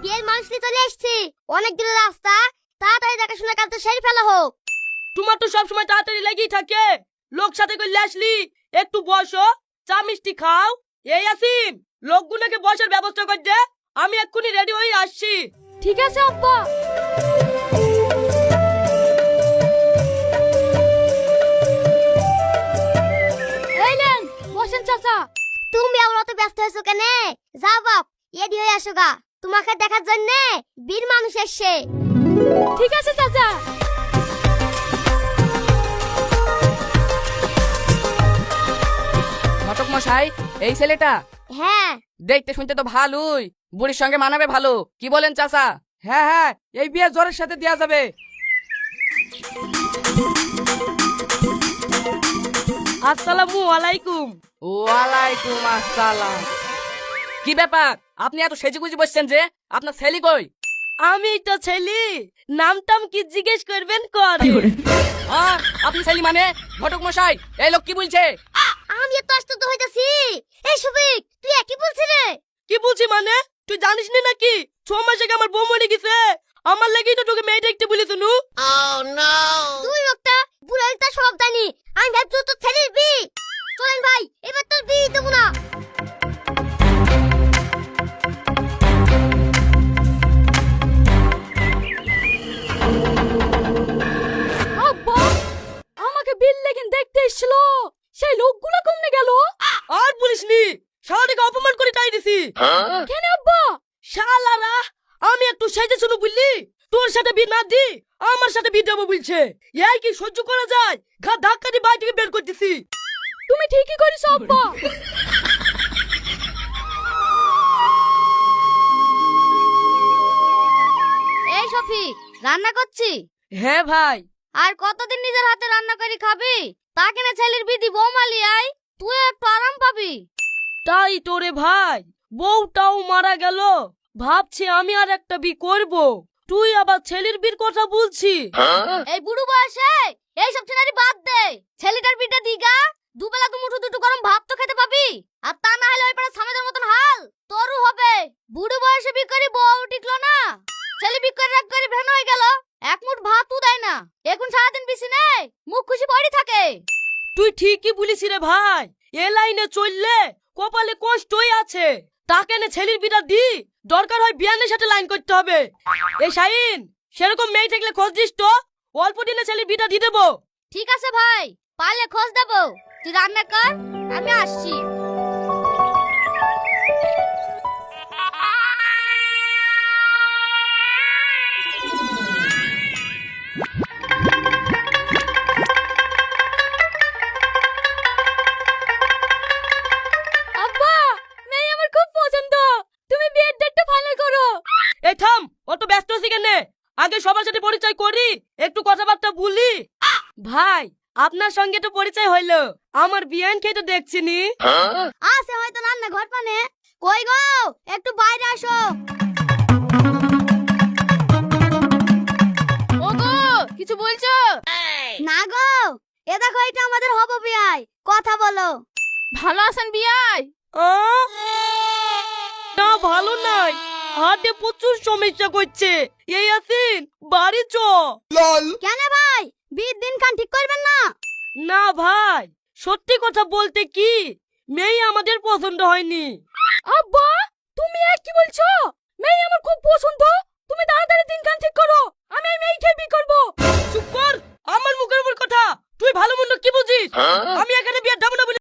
বিয়ের মানুষ নিয়ে চলে এসেছি, অনেক দূরের রাস্তা, তাড়াতাড়ি দেখাশোনা কাজটা সেরে ফেলা হোক। তোমার তো সবসময় তাড়াতাড়ি লেগেই থাকে। লোক সাথে করে আসলি, একটু বসো, চা মিষ্টি খাও। এই আসিন, লোকগুলোকে বসার ব্যবস্থা করে দে, আমি এক্ষুনি রেডি হয়ে আসছি। ঠিক আছে আব্বা। এই নেন বসেন চাচা। তুমি আবার অত ব্যস্ত হয়েছো কেন? যাও বাপ, রেডি হয়ে আসো গা, তোমাকে দেখার জন্য বীর মানুষ এসছে। ঠিক আছে চাচা। ঘটক মশাই, এই ছেলেটা হ্যাঁ, দেখতে শুনতে তো ভালোই, বুড়ির সঙ্গে মানাবে ভালো, কি বলেন চাচা? হ্যাঁ হ্যাঁ, এই বিয়ে জোরের সাথে দেয়া যাবে। আসসালামু আলাইকুম। ওয়ালাইকুম আসসালাম। কি ব্যাপার, আপনি এত সেজেগুজি বসছেন যে? আপনার ছেলে কই? আমি তো ছেলি, নামটাম কি জিজ্ঞেস করবেন করে? আপনি ছেলে মানে? ঘটক মশাই, এই লোক কি বলছে? আমি এত আশ্চর্য হইতাছি। এই সুবিক, তুই একই বলছিস রে? কি বলছি মানে? তুই জানিস নি নাকি 6 মাস আগে আমার বউ মরে গেছে? আমার লাগেই তো তোকে মেয়ে দেখতে বলেছ নু। তুই একটা বুড়া একটা সব জানি, আমি ভাবছি তোর ছেলের বি। চলেন ভাই, এবার তোর বি দেবো না। আব্বা, আমাকে বিল লেগিন দেখতে এসেছিল, সেই লোকগুলো কমনে গেল? আর বলিস নি, শালাকে অপমান করে তাই দিছি। কেন আব্বা? শালারা, আমি একটু সেজে শুনু বললি, তোর সাথে বিয়ে না দি আমার সাথে বিয়ে দেবো বলছে। এই কি সহ্য করা যায়? ঘাট ধাক্কা দিয়ে বাড়ি থেকে বের করতেছি। তুমি ঠিকই করেছো আব্বা। এই শফিক, রান্না করছি। হ্যাঁ ভাই। আর কতদিন নিজের হাতে রান্না করে খাবি? তা কেন ছেলের বিধি বৌমালি আই, তুই একটু আরাম পাবি। তাই তোরে ভাই, বউটাও মারা গেল, ভাবছি আমি আর একটা বি করব, তুই আবার ছেলের বিয়ের কথা বলছি। এই বুড়ো বয়সে এইসব সিনারি বাদ দে, ছেলেটার বিটা দিগা, দুবেলা দুমুঠো দুটো গরম ভাত তো খেতে পাবি। আর তা না হলে ওই পাড়া সামেদের মতন হাল তোরও হবে। বুড়ো বয়সে বি করে বউ টিকলো না, ছেলে বি করে রাগ করে ভ্যান হয়ে গেল, এক মুঠ ভাতও দেয় না, এখন সারাদিন বিছি নেই, মুখ খুশি পড়ি থাকে। তুই ঠিকই বলিস রে ভাই, এ লাইনে চললে কপালে কষ্টই আছে। তাকে নে ছেলের বিটা দি, দরকার হয় বিয়ানের সাথে লাইন করতে হবে। এই শাইন, সেরকম মেয়ে থাকলে খোঁজ দিস তো, অল্প দিনে ছেলের বিটা দিয়ে দেবো। ঠিক আছে ভাই, পারলে খোঁজ দেবো, তুই রান্না কর, আমি আসছি। আব্বা, মেয়ে আমার খুব পছন্দ, তুমি বিয়ের ডেটটা ফাইনাল করো। এই থাম, অত ব্যস্ত আছি কেন? আগে সবার সাথে পরিচয় করি, একটু কথাবার্তা বলি। ভাই, আপনার সঙ্গে তো পরিচয় হইলো, আমার বিয়ান খেয়ে তো দেখছিনি। আছে হয়তো রান্না ঘর পানে। কই গো, একটু বাইরে আসো। ওগো, কিছু বলছো? না গো, এ দেখো এটা আমাদের হবো বিয়াই, কথা বলো। ভালো আছেন বিয়াই? না ভালো নাই, হাতে প্রচুর সমস্যা করছে। এই আসিন, বাড়ি চ। কেন ভাই, বিয়ের দিন খান ঠিক করবেন না? না ভাই, সত্যি কথা বলতে কি, মেয়ে আমাদের পছন্দ হয়নি। আব্বা, তুমি এক কি বলছো? মেয়ে আমার খুব পছন্দ, তুমি তাড়াতাড়ি দিনখান ঠিক করো, আমি এই মেয়েকে বিয়ে করবো। চুপ কর, আমার মুখের উপর কথা, তুই ভালো মন্দ কি বুঝিস? আমি এখানে বিয়ে দেবো না বলে